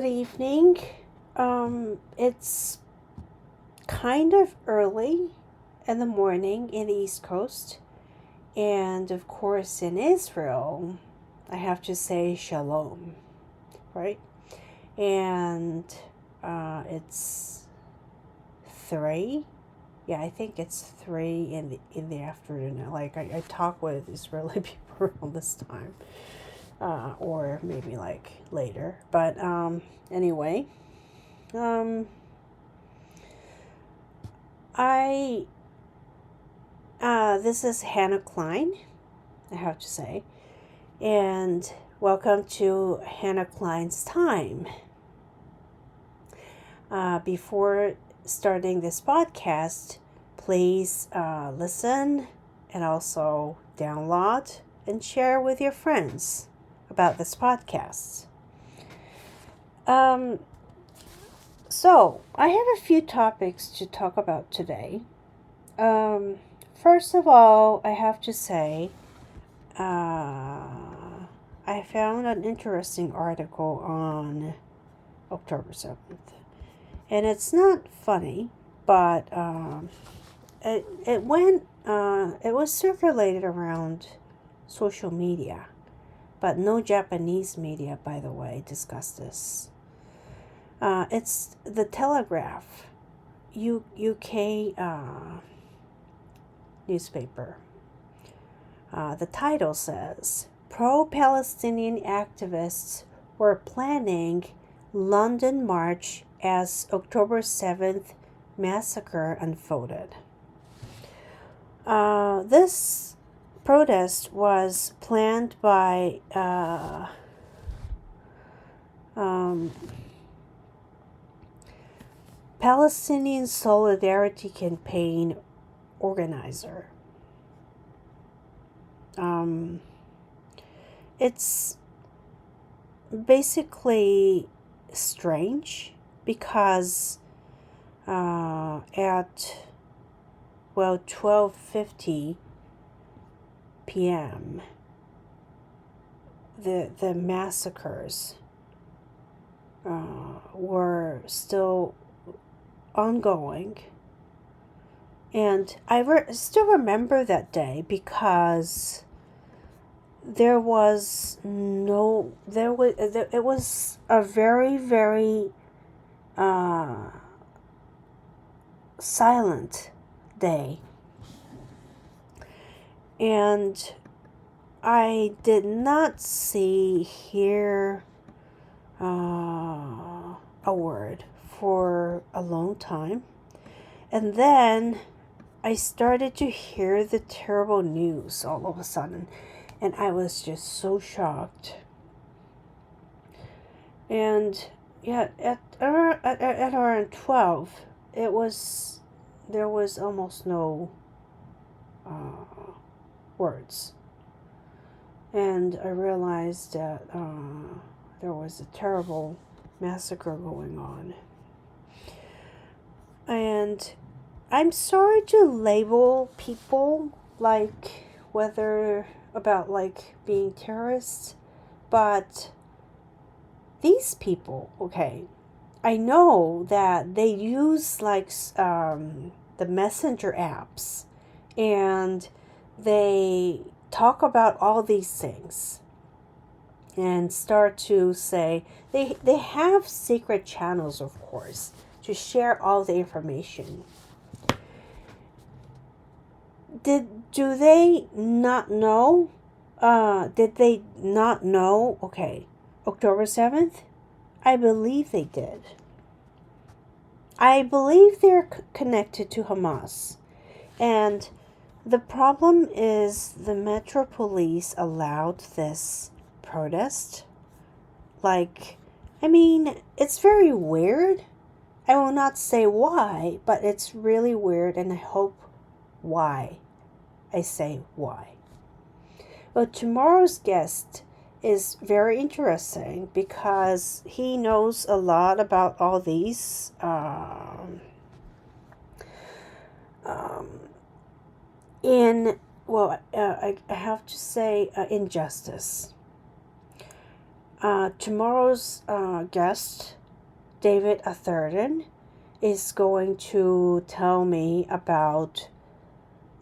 good evening. It's kind of early in the morning in the East Coast. And of course, in Israel, I have to say shalom, right? And it's 3. Yeah, I think it's 3 in the afternoon. Like I talk with Israeli people around this time. Or maybe like later. But anyway, I this is Hannah Klein, I have to say, and welcome to Hannah Klein's Time. Before starting this podcast, please listen and also download and share with your friends about this podcast. So, I have a few topics to talk about today. First of all, I have to say, I found an interesting article on October 7th. And it's not funny, but it was circulated around social media. But no Japanese media, by the way, discussed this. It's the Telegraph, UK newspaper. The title says, pro-Palestinian activists were planning London March as October 7th massacre unfolded. This protest was planned by Palestinian Solidarity Campaign organizer. It's basically strange because at 12:50 p.m. the massacres were still ongoing, and I still remember that day because it was a very, very silent day, and I did not hear a word for a long time. And then I started to hear the terrible news all of a sudden, and I was just so shocked. And yeah, at around 12, there was almost no words, and I realized that there was a terrible massacre going on. And I'm sorry to label people whether about being terrorists, but these people, okay, I know that they use the messenger apps, and they talk about all these things and start to say they have secret channels, of course, to share all the information. Do they not know? Did they not know? Okay, October 7th? I believe they did. I believe they're connected to Hamas. And the problem is the Metro Police allowed this protest. It's very weird. I will not say why, but it's really weird, and I hope why. I say why. Well, tomorrow's guest is very interesting because he knows a lot about all these I have to say injustice. Tomorrow's guest, David Atherton, is going to tell me about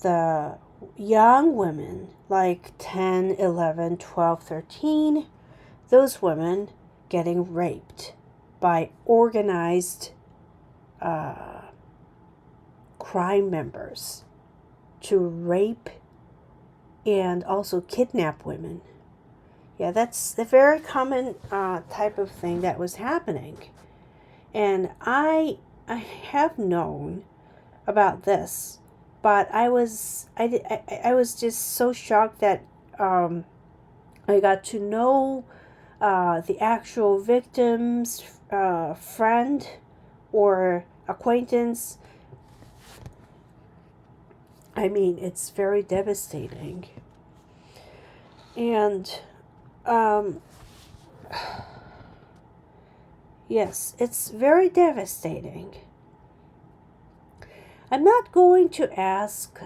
the young women, like 10, 11, 12, 13, those women getting raped by organized crime members to rape and also kidnap women. Yeah, that's a very common type of thing that was happening. And I have known about this, but I was just so shocked that I got to know the actual victim's friend or acquaintance. I mean, it's very devastating. And yes, it's very devastating. I'm not going to ask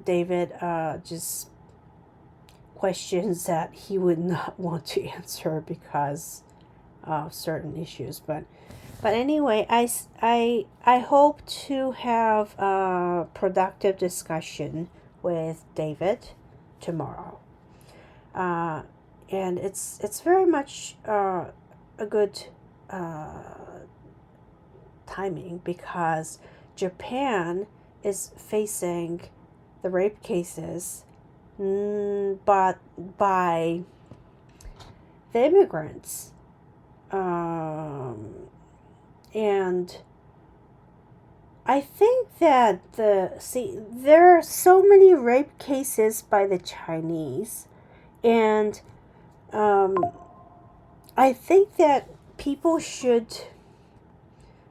David just questions that he would not want to answer because of certain issues. But anyway, I hope to have a productive discussion with David tomorrow. And it's very much a good timing because Japan is facing the rape cases, but by the immigrants. And I think that there are so many rape cases by the Chinese, and I think that people should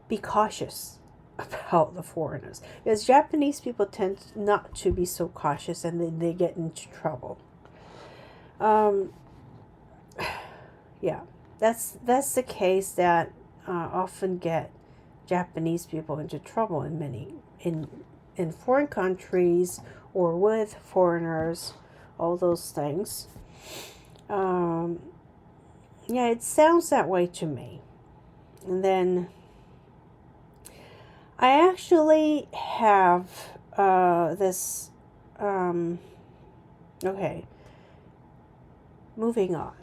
be cautious about the foreigners, because Japanese people tend not to be so cautious, and then they get into trouble. Yeah, that's the case that often get Japanese people into trouble in foreign countries or with foreigners, all those things. Yeah, it sounds that way to me. And then I actually have this. Okay, moving on.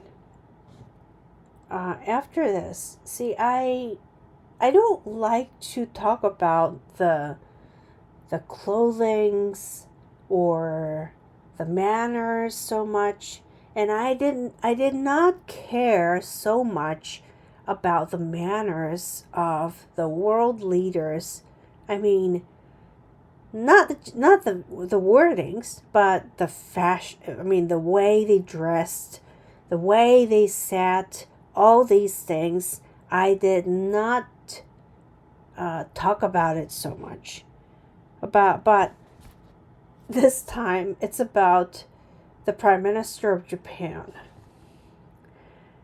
After this, see, I don't like to talk about the clothings or the manners so much, and I did not care so much about the manners of the world leaders. I mean, not the wordings, but the fashion. I mean, the way they dressed, the way they sat, all these things. I did not talk about it so much. But this time it's about the Prime Minister of Japan.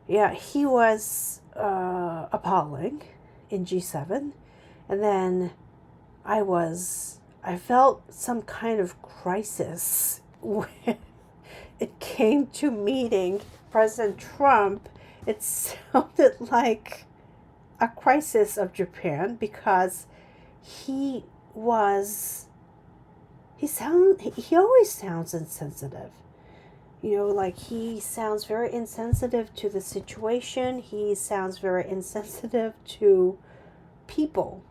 Yeah, he was appalling in G7, and then I felt some kind of crisis when it came to meeting President Trump. It sounded like a crisis of Japan because he always sounds insensitive. Like he sounds very insensitive to the situation. He sounds very insensitive to people.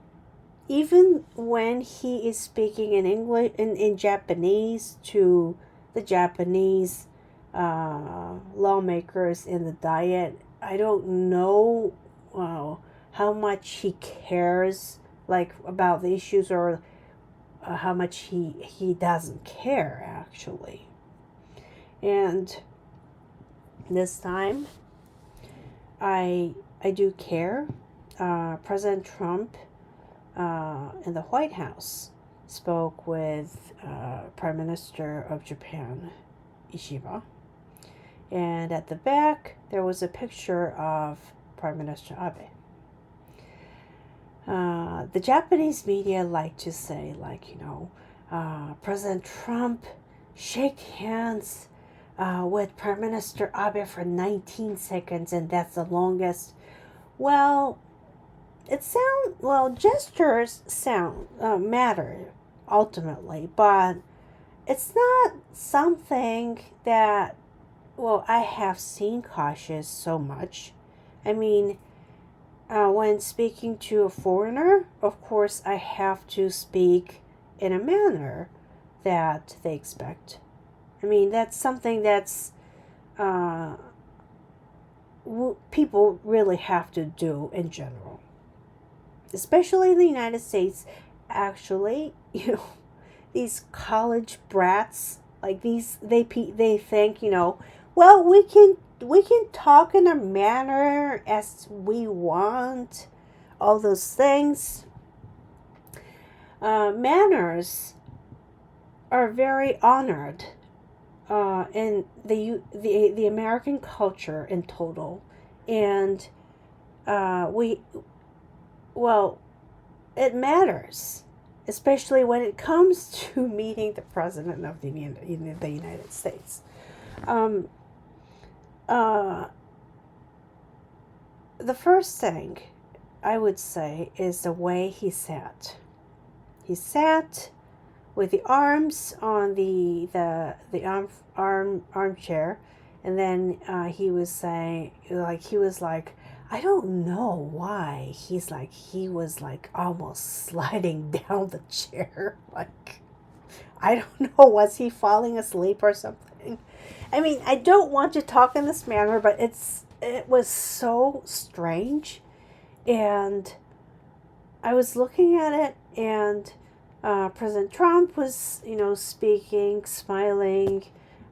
Even when he is speaking in English, in Japanese to the Japanese lawmakers in the Diet, I don't know how much he cares, like, about the issues, or how much he doesn't care, actually. And this time, I do care. President Trump in the White House spoke with Prime Minister of Japan, Ishiba. And at the back, there was a picture of Prime Minister Abe. The Japanese media like to say, President Trump shake hands with Prime Minister Abe for 19 seconds, and that's the longest. Well, gestures matter ultimately, but it's not something that, I have seen cautious so much. I mean, when speaking to a foreigner, of course, I have to speak in a manner that they expect. I mean, that's something that's people really have to do in general, especially in the United States. Actually, these college brats like these, they think, well, we can talk in a manner as we want, all those things. Manners are very honored in the American culture in total, and it matters, especially when it comes to meeting the president of the United States. Um, uh, the first thing I would say is the way he sat. He sat with the arms on the armchair, and then he was saying, he was like, I don't know why he was like almost sliding down the chair, like, I don't know, was he falling asleep or something? I mean, I don't want to talk in this manner, but it was so strange, and I was looking at it, and President Trump was, speaking, smiling,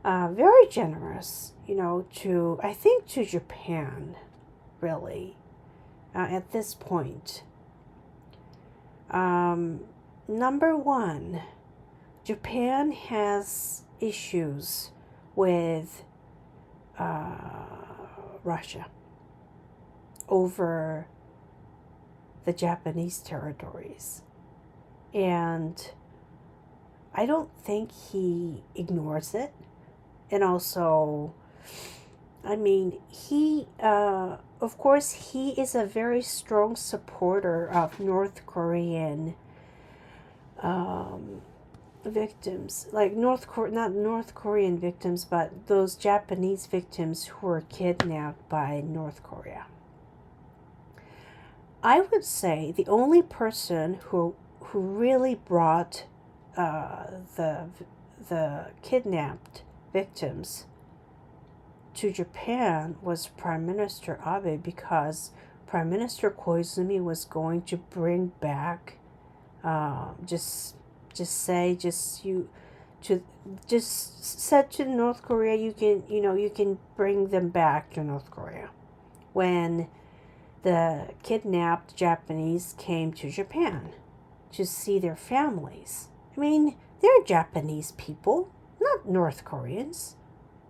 very generous, to Japan, really, at this point. Number one, Japan has issues with Russia over the Japanese territories. And I don't think he ignores it. And also, I mean, of course, he is a very strong supporter of North Korean victims, like not North Korean victims, but those Japanese victims who were kidnapped by North Korea. I would say the only person who really brought the kidnapped victims to Japan was Prime Minister Abe, because Prime Minister Koizumi was going to bring back, said to North Korea, you can bring them back to North Korea when the kidnapped Japanese came to Japan to see their families. I mean, they're Japanese people, not North Koreans.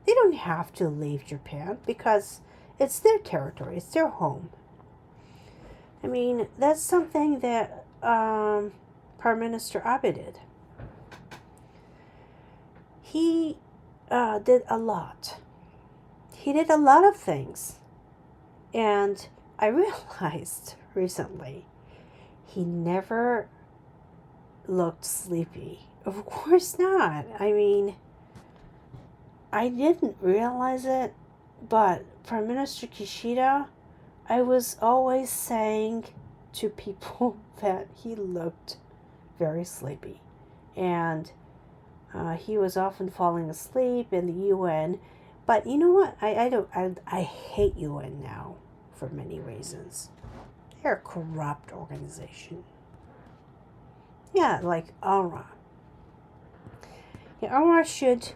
They don't have to leave Japan because it's their territory, it's their home. I mean, that's something that Prime Minister Abe did. He did a lot. He did a lot of things. And I realized recently he never looked sleepy. Of course not. I mean, I didn't realize it, but Prime Minister Kishida, I was always saying to people that he looked very sleepy. And he was often falling asleep in the UN. But you know what? I hate UN now for many reasons. They're a corrupt organization. Yeah, like UNRWA. Yeah, UNRWA should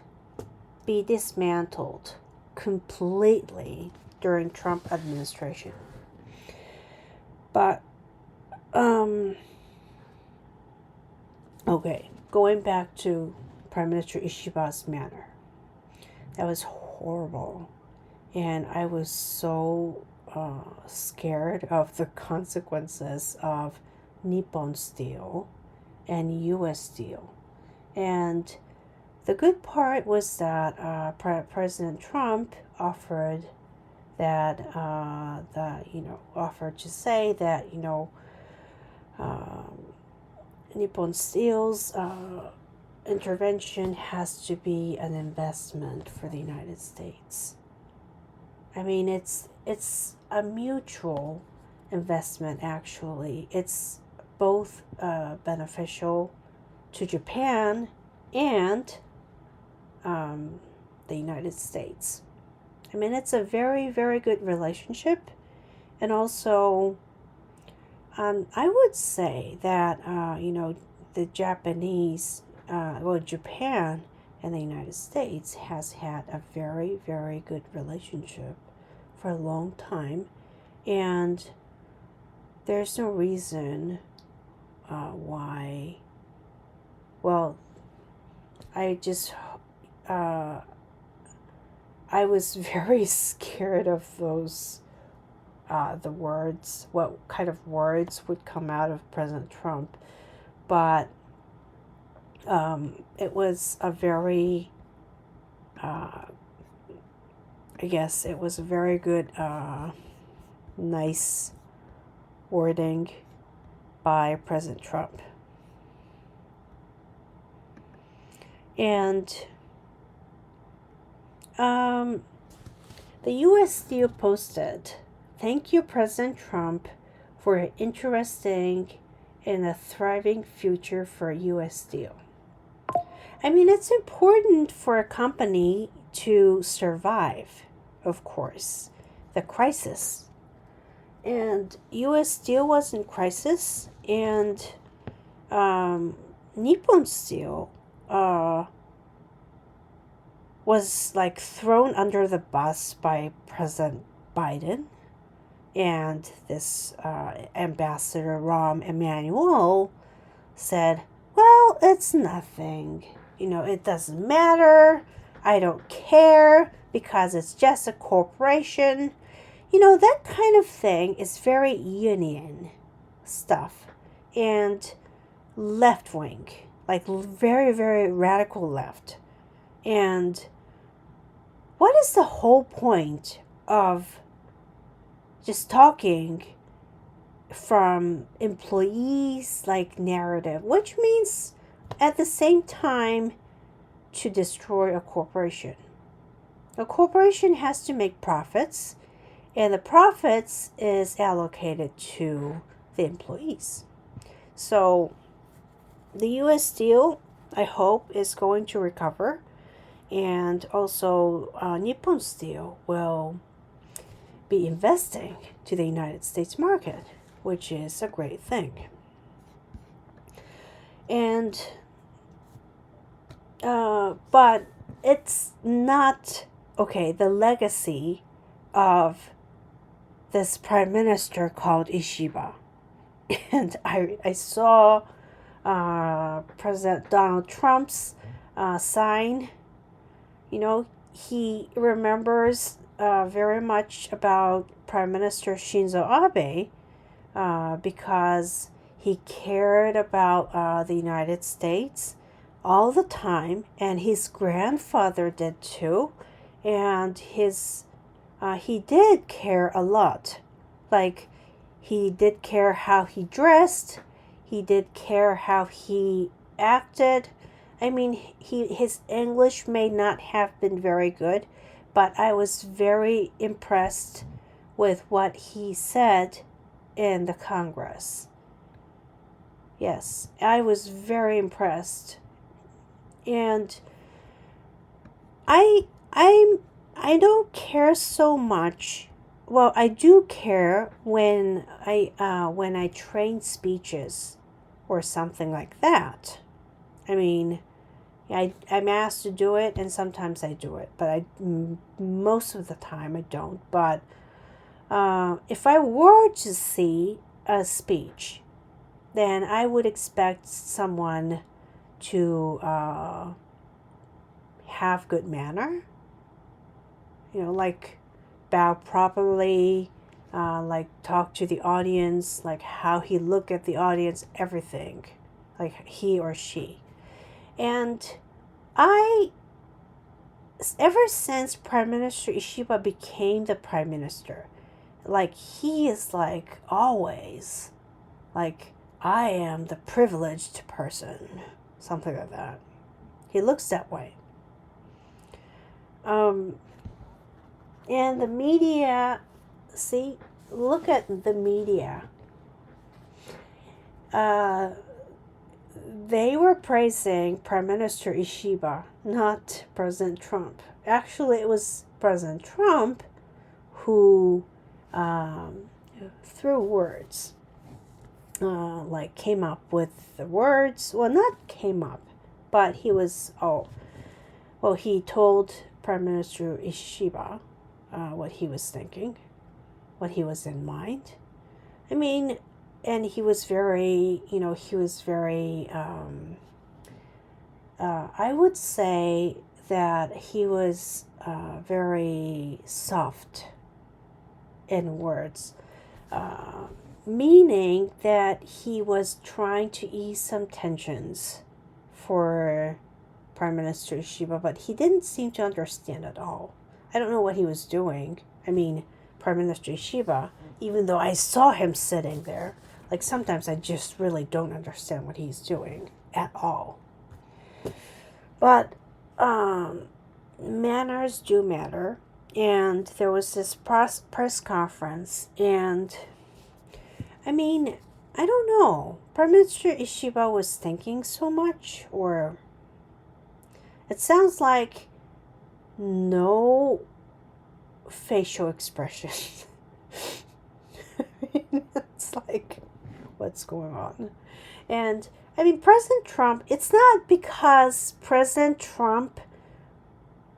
be dismantled completely during Trump administration. But okay, going back to Prime Minister Ishiba's manner. That was horrible. And I was so scared of the consequences of Nippon Steel and US Steel. And the good part was that President Trump offered offered to say that Nippon Steel's intervention has to be an investment for the United States. I mean, it's a mutual investment, actually. It's both beneficial to Japan and the United States. I mean, it's a very, very good relationship. And also, I would say that, the Japan and the United States has had a very, very good relationship for a long time. And there's no reason why. Well, I was very scared of those, the words, what kind of words would come out of President Trump. But it was a very, I guess it was a very good, nice wording by President Trump. And the U.S. Steel posted, "Thank you, President Trump, for interesting in a thriving future for U.S. Steel." I mean, it's important for a company to survive, of course, the crisis. And U.S. Steel was in crisis, and Nippon Steel was like thrown under the bus by President Biden. And this Ambassador Rahm Emanuel said, "Well, it's nothing. It doesn't matter. I don't care because it's just a corporation." That kind of thing is very union stuff and left wing, like very, very radical left. And what is the whole point of just talking from employees like narrative, which means at the same time to destroy a corporation? A corporation has to make profits, and the profits is allocated to the employees. So the U.S. Steel, I hope, is going to recover, and also Nippon Steel will be investing to the United States market, which is a great thing. And but it's not okay. The legacy of this prime minister called Ishiba, and I saw President Donald Trump's sign. He remembers very much about Prime Minister Shinzo Abe because he cared about the United States all the time, and his grandfather did too, and he did care a lot. Like, he did care how he dressed, he did care how he acted. I mean, his English may not have been very good, but I was very impressed with what he said in the Congress. Yes, I was very impressed. And I don't care so much. Well, I do care when I train speeches or something like that. I mean, I'm asked to do it, and sometimes I do it, but most of the time I don't. But if I were to see a speech, then I would expect someone to have good manner, like bow properly, like talk to the audience, like how he look at the audience, everything, like he or she. And I ever since Prime Minister Ishiba became the prime minister, like he is like always like, I am the privileged person, something like that. He looks that way. And the media, see, look at the media. They were praising Prime Minister Ishiba, not President Trump. Actually, it was President Trump who, through words, like came up with the words. Well, not came up, but he was, he told Prime Minister Ishiba what he was thinking, what he was in mind. I mean, and he was very, I would say that he was very soft in words, meaning that he was trying to ease some tensions for Prime Minister Ishiba, but he didn't seem to understand at all. I don't know what he was doing. I mean, Prime Minister Ishiba, even though I saw him sitting there, like sometimes I just really don't understand what he's doing at all. But manners do matter. And there was this press conference, and I mean, I don't know. Prime Minister Ishiba was thinking so much, or it sounds like no facial expression. It's like, what's going on? And I mean, President Trump, it's not because President Trump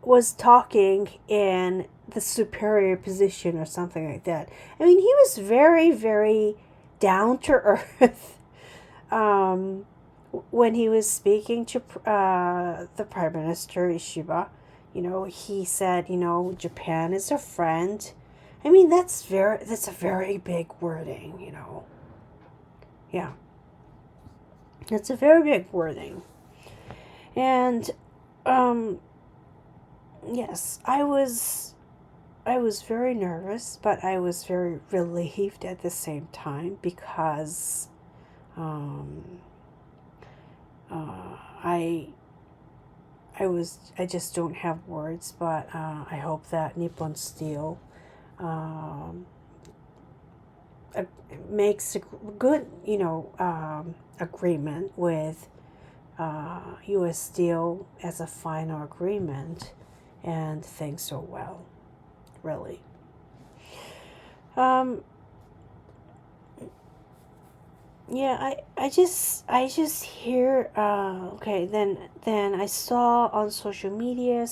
was talking in the superior position or something like that. I mean, he was very, very down to earth when he was speaking to the Prime Minister Ishiba. He said, Japan is a friend. I mean, that's a very big wording, Yeah. It's a very big wording. And yes, I was very nervous, but I was very relieved at the same time because I just don't have words, but I hope that Nippon Steel makes a good, agreement with U.S. Steel as a final agreement, and things go well, really. Yeah, I just hear okay, then I saw on social media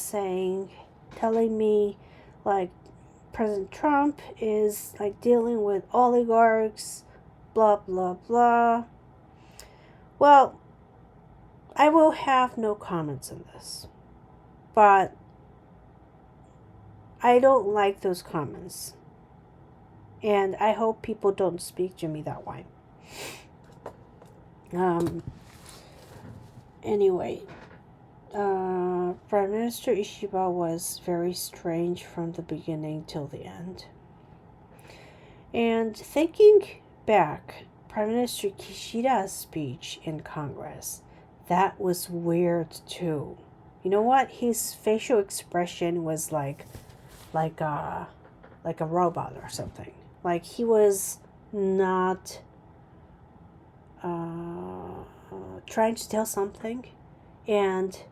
telling me like President Trump is like dealing with oligarchs, blah blah blah. Well, I will have no comments on this, but I don't like those comments, and I hope people don't speak to me that way. Anyway, Prime Minister Ishiba was very strange from the beginning till the end. And thinking back, Prime Minister Kishida's speech in Congress, that was weird too. You know what? His facial expression was like a robot or something. Like he was not trying to tell something, and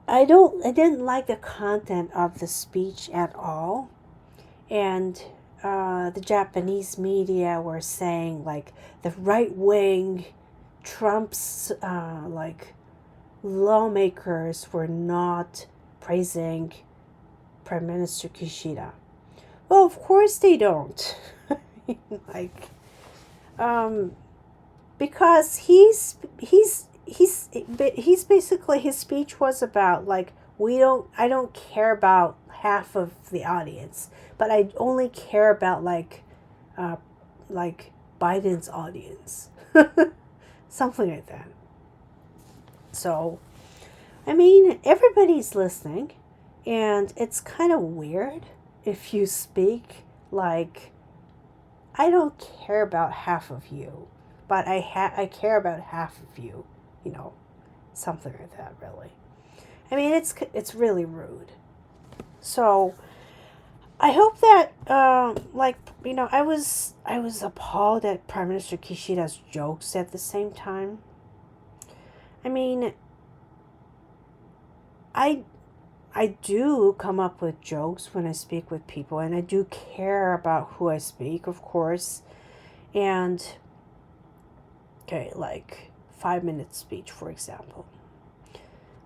I didn't like the content of the speech at all. And the Japanese media were saying like the right wing Trump's lawmakers were not praising Prime Minister Kishida. Well, of course they don't. Because he's basically, his speech was about like, I don't care about half of the audience, but I only care about like Biden's audience. Something like that. So I mean, everybody's listening, and it's kind of weird if you speak like, I don't care about half of you, but I care about half of you, you know, something like that, really. I mean, it's really rude. So I hope that, I was appalled at Prime Minister Kishida's jokes at the same time. I mean, I I do come up with jokes when I speak with people, and I do care about who I speak, of course. And okay, like 5 minute speech, for example,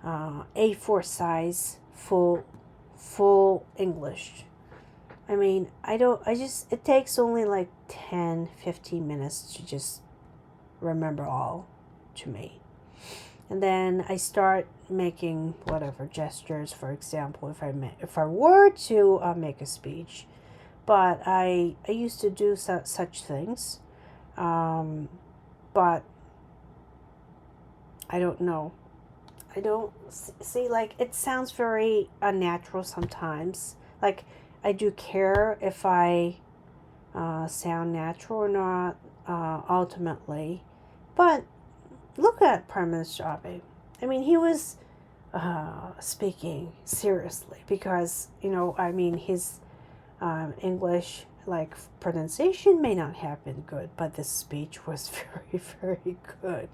A4 size, full English. I mean, it takes only like 10-15 minutes to just remember all to me. And then I start making whatever gestures, for example, if I were to make a speech. But I used to do such things. But I don't know. I don't see, like, it sounds very unnatural sometimes. Like, I do care if I sound natural or not, ultimately. But look at Prime Minister Abe. I mean, he was speaking seriously because, I mean, his English, like, pronunciation may not have been good, but the speech was very, very good.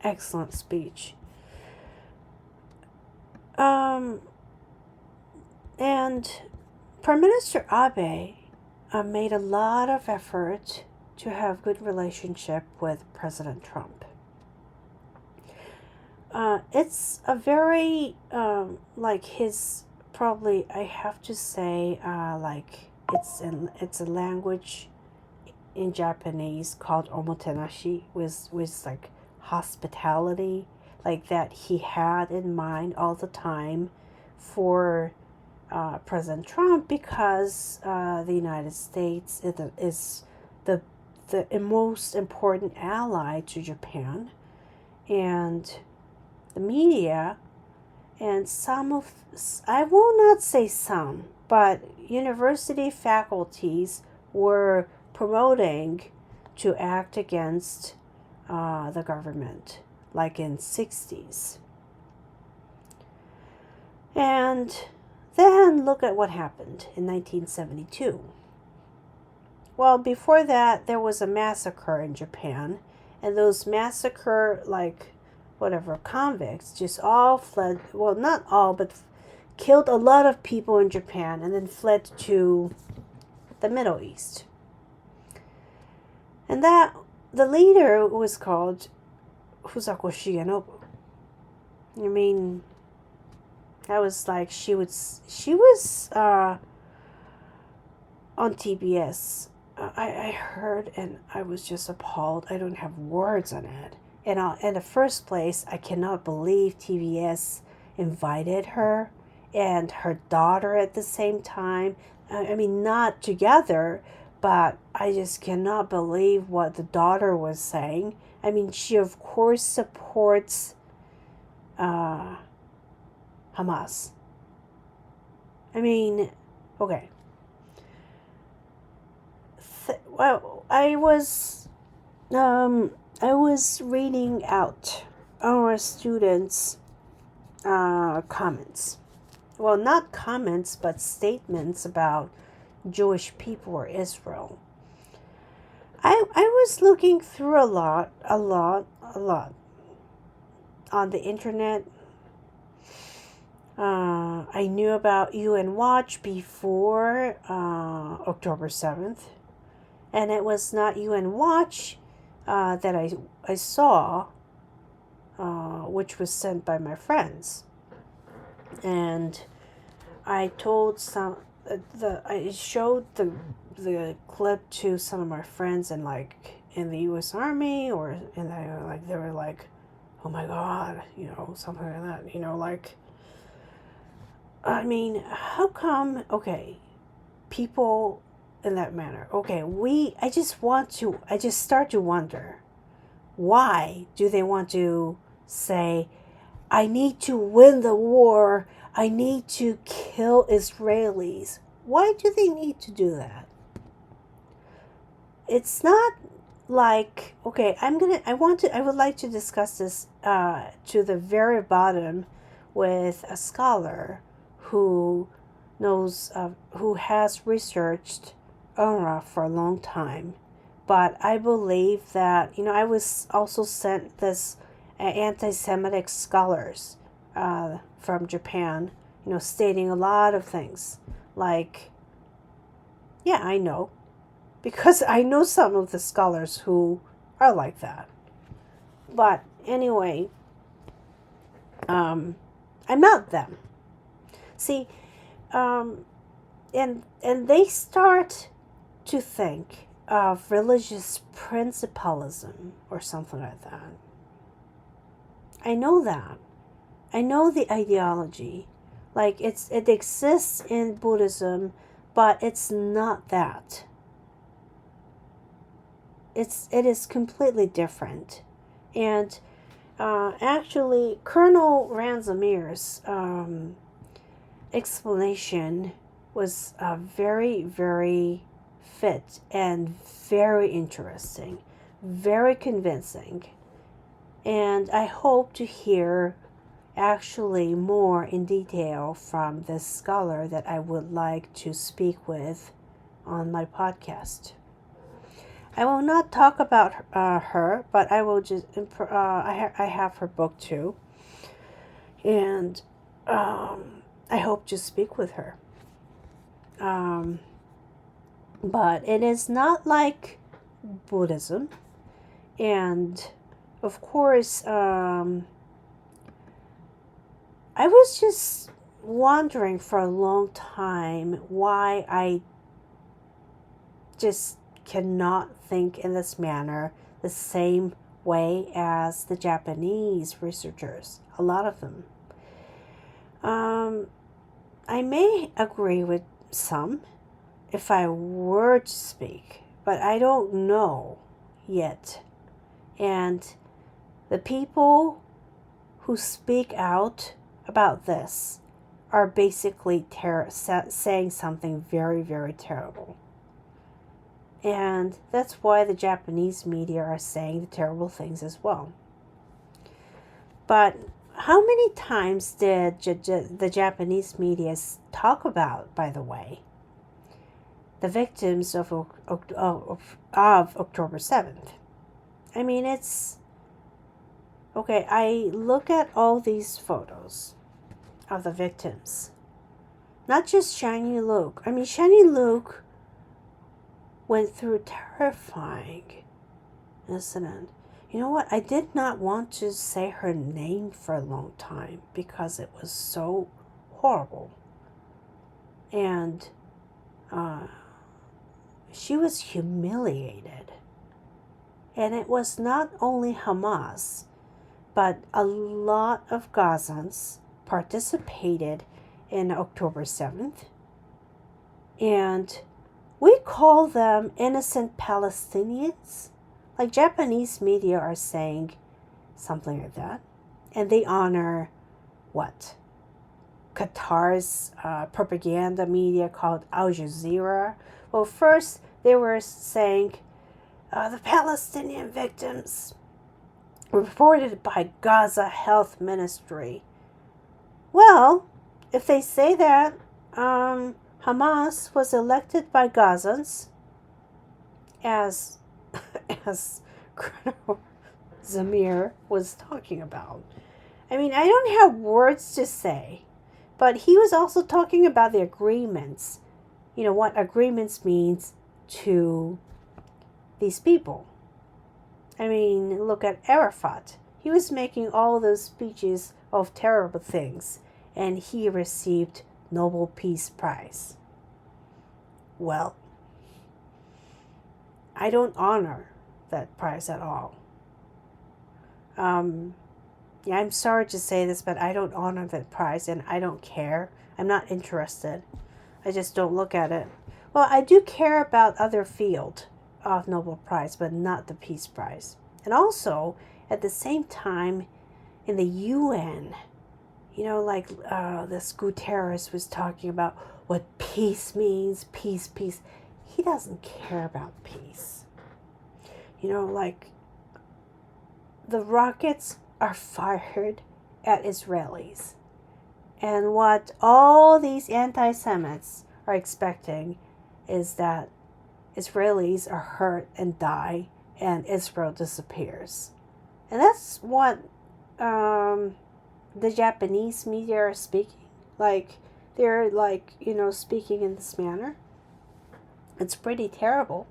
Excellent speech. And Prime Minister Abe made a lot of effort to have good relationship with President Trump. It's a very, like, his, probably, I have to say, like, it's a language in Japanese called omotenashi, with like hospitality, like, that he had in mind all the time for President Trump, because the United States is the most important ally to Japan, and the media and I will not say some, but university faculties were promoting to act against the government, like in 60s. And then look at what happened in 1972. Well, before that, there was a massacre in Japan, and those convicts just all fled, well, not all, but killed a lot of people in Japan, and then fled to the Middle East. And that, the leader was called Fusako Shigenobu. I mean, that was like, she was on TBS. I heard, and I was just appalled. I don't have words on it. And in the first place, I cannot believe TBS invited her and her daughter at the same time. I mean, not together, but I just cannot believe what the daughter was saying. I mean, she of course supports Hamas. I mean, okay. Well, I was reading out our students' comments. Well, not comments, but statements about Jewish people or Israel. I was looking through a lot on the internet. I knew about UN Watch before October 7th. And it was not UN Watch that I saw, which was sent by my friends. And I told I showed the clip to some of my friends in the U.S. Army, and they were like, oh my God, something like that, like, I mean, how come, okay, people in that manner, okay, I just start to wonder, why do they want to say, I need to win the war. I need to kill Israelis. Why do they need to do that? It's not like, okay, I would like to discuss this to the very bottom with a scholar who knows, who has researched UNRWA for a long time. But I believe that, I was also sent this anti-Semitic scholars from Japan, stating a lot of things. Like, yeah, I know. Because I know some of the scholars who are like that. But anyway, I'm not them. See, and they start to think of religious principalism or something like that. I know that. I know the ideology. Like it exists in Buddhism, but it's not that. It is completely different. And actually, Colonel Ransomere's explanation was very, very fit and very interesting, very convincing. And I hope to hear actually more in detail from this scholar that I would like to speak with on my podcast. I will not talk about her, but I will just, I have her book too. And I hope to speak with her. But it is not like Buddhism. And of course, I was just wondering for a long time why I just cannot think in this manner the same way as the Japanese researchers, a lot of them. I may agree with some if I were to speak, but I don't know yet. And the people who speak out about this are basically saying something very, very terrible. And that's why the Japanese media are saying the terrible things as well. But how many times did the Japanese media talk about, by the way, the victims of October 7th? I mean, it's... Okay, I look at all these photos of the victims. Not just Shiny Luke. I mean, Shiny Luke went through a terrifying incident. You know what? I did not want to say her name for a long time because it was so horrible. And she was humiliated. And it was not only Hamas, but a lot of Gazans participated in October 7th. And we call them innocent Palestinians. Like Japanese media are saying something like that. And they honor what? Qatar's propaganda media called Al Jazeera. Well, first they were saying the Palestinian victims reported by Gaza Health Ministry. Well, if they say that, Hamas was elected by Gazans, as Colonel Zamir was talking about. I mean, I don't have words to say, but he was also talking about the agreements. You know, what agreements means to these people. I mean, look at Arafat. He was making all those speeches of terrible things, and he received Nobel Peace Prize. Well, I don't honor that prize at all. Yeah, I'm sorry to say this, but I don't honor that prize, and I don't care. I'm not interested. I just don't look at it. Well, I do care about other field of Nobel Prize, but not the Peace Prize. And also, at the same time, in the UN. Like this Guterres was talking about what peace means, peace. He doesn't care about peace. Like the rockets are fired at Israelis. And what all these anti-Semites are expecting is that Israelis are hurt and die and Israel disappears. And that's what the Japanese media are speaking. Like, they're speaking in this manner. It's pretty terrible.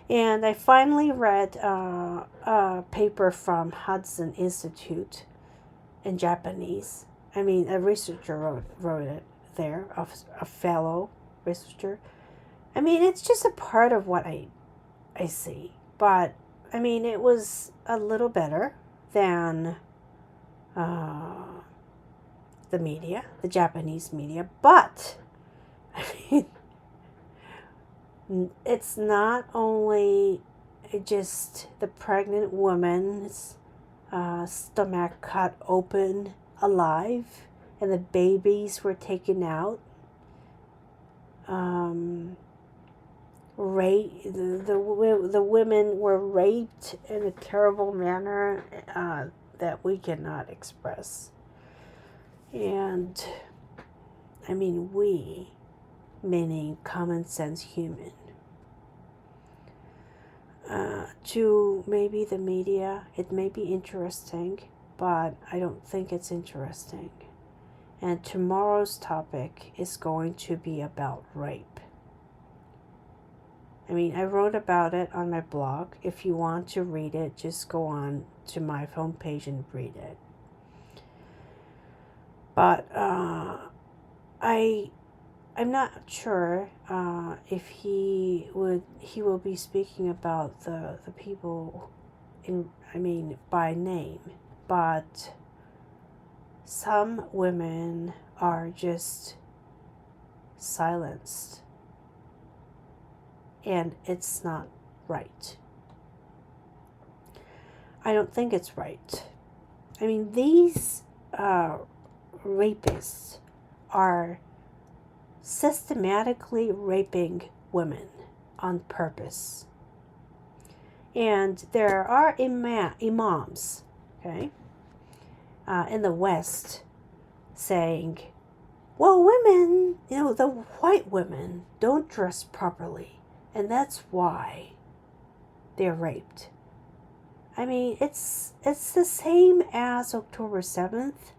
And I finally read a paper from Hudson Institute in Japanese. A researcher wrote it there, a fellow researcher. It's just a part of what I see. But, it was a little better than the media, the Japanese media. But, it's not only just the pregnant woman's stomach cut open alive and the babies were taken out. The women were raped in a terrible manner that we cannot express. And we, meaning common sense human, to maybe the media, it may be interesting, but I don't think it's interesting. And tomorrow's topic is going to be about rape. I wrote about it on my blog. If you want to read it, just go on to my homepage and read it. But I'm not sure if he will be speaking about the people by name, but some women are just silenced, and it's not right. I don't think it's right. These rapists are systematically raping women on purpose. And there are imams, okay, in the West saying, well, women, the white women don't dress properly, and that's why they're raped. It's the same as October 7th.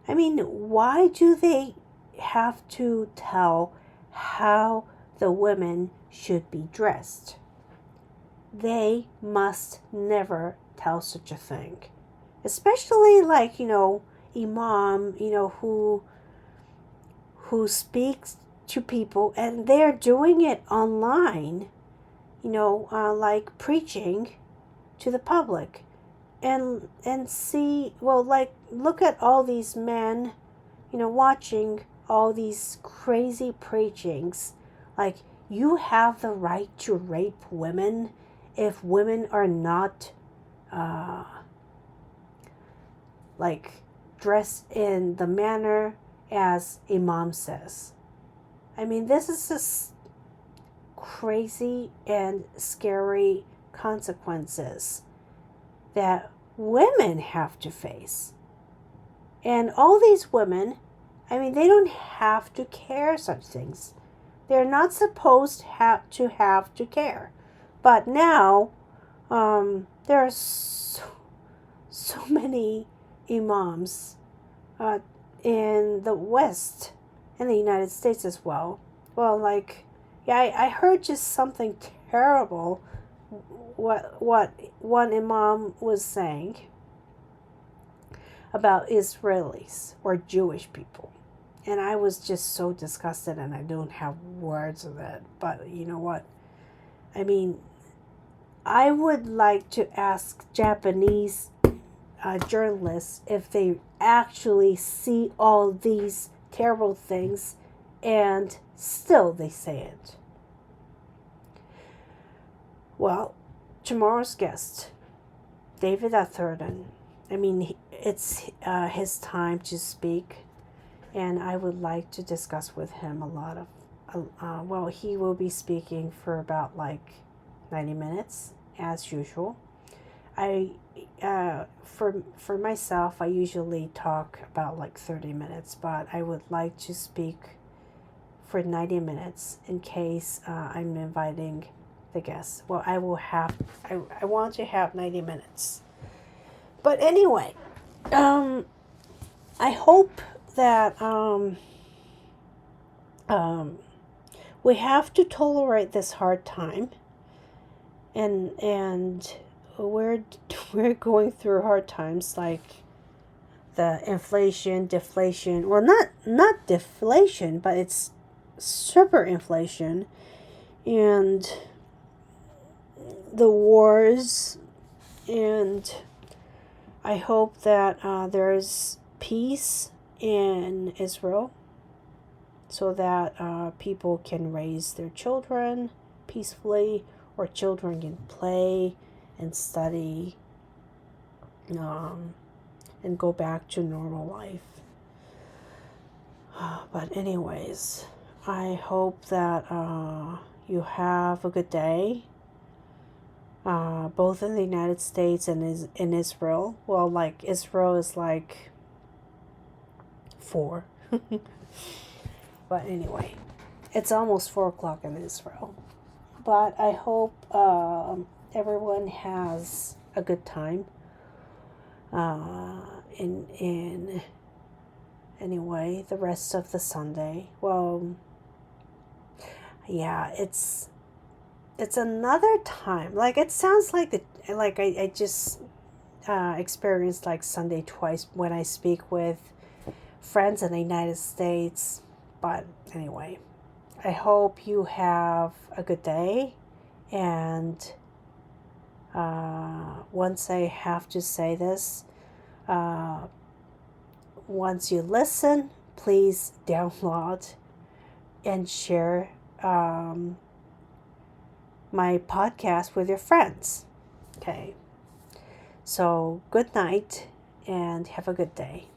Why do they have to tell how the women should be dressed? They must never tell such a thing. Especially imam, who speaks to people, and they're doing it online, preaching to the public. And see, look at all these men, watching all these crazy preachings. You have the right to rape women if women are not dressed in the manner as Imam says. This is just crazy and scary consequences that women have to face. And all these women, they don't have to care such things. They're not supposed to have to care. But now, there are so many imams in the West, in the United States as well. I heard just something terrible what one imam was saying about Israelis or Jewish people. And I was just so disgusted, and I don't have words of it. But you know what? I would like to ask Japanese journalists if they actually see all these terrible things and still they say it. Well, tomorrow's guest David Atherton. I mean, it's his time to speak, and I would like to discuss with him a lot of. Well, he will be speaking for about like 90 minutes as usual. For myself, I usually talk about like 30 minutes, but I would like to speak for 90 minutes in case I'm inviting the guests. Well, I want to have 90 minutes. But anyway, I hope that we have to tolerate this hard time, and we're going through hard times, like the inflation, deflation, well, not deflation, but it's super inflation, and the wars, and I hope that there's peace in Israel so that people can raise their children peacefully, or children can play and study and go back to normal life. But anyways, I hope that you have a good day, both in the United States and in Israel. Well, like Israel is like 4. But anyway, it's almost 4 o'clock in Israel. But I hope everyone has a good time. In anyway, the rest of the Sunday. Well, yeah, it's another time. Like, it sounds like I just experienced like Sunday twice when I speak with friends in the United States. But anyway, I hope you have a good day. And once I have to say this, once you listen, please download and share my podcast with your friends. Okay. So good night and have a good day.